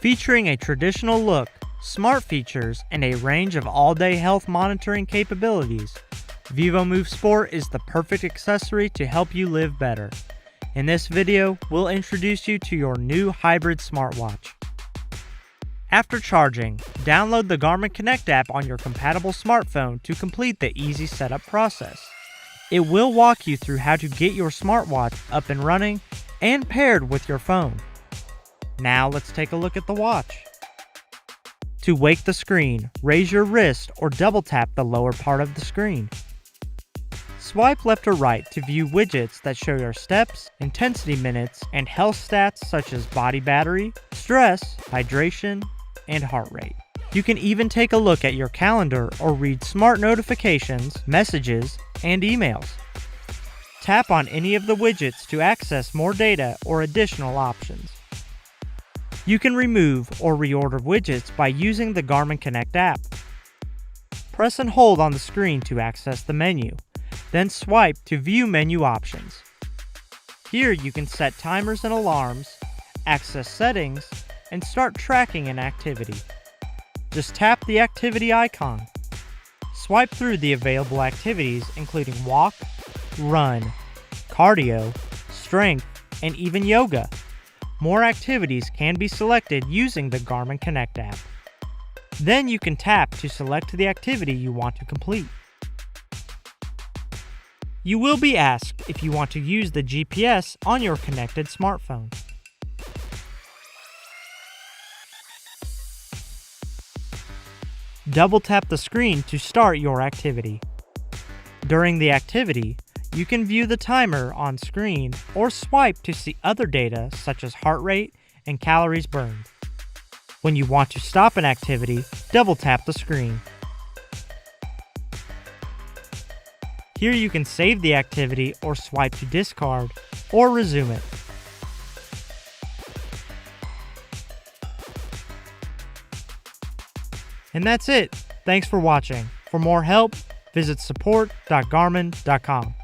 Featuring a traditional look, smart features, and a range of all-day health monitoring capabilities, vívomove Sport is the perfect accessory to help you live better. In this video, we'll introduce you to your new hybrid smartwatch. After charging, download the Garmin Connect app on your compatible smartphone to complete the easy setup process. It will walk you through how to get your smartwatch up and running and paired with your phone. Now let's take a look at the watch. To wake the screen, raise your wrist or double tap the lower part of the screen. Swipe left or right to view widgets that show your steps, intensity minutes, and health stats such as body battery, stress, hydration, and heart rate. You can even take a look at your calendar or read smart notifications, messages, and emails. Tap on any of the widgets to access more data or additional options. You can remove or reorder widgets by using the Garmin Connect app. Press and hold on the screen to access the menu, then swipe to view menu options. Here you can set timers and alarms, access settings, and start tracking an activity. Just tap the activity icon. Swipe through the available activities including walk, run, cardio, strength, and even yoga. More activities can be selected using the Garmin Connect app. Then you can tap to select the activity you want to complete. You will be asked if you want to use the GPS on your connected smartphone. Double tap the screen to start your activity. During the activity, you can view the timer on screen or swipe to see other data such as heart rate and calories burned. When you want to stop an activity, double tap the screen. Here you can save the activity or swipe to discard or resume it. And that's it. Thanks for watching. For more help, visit support.garmin.com.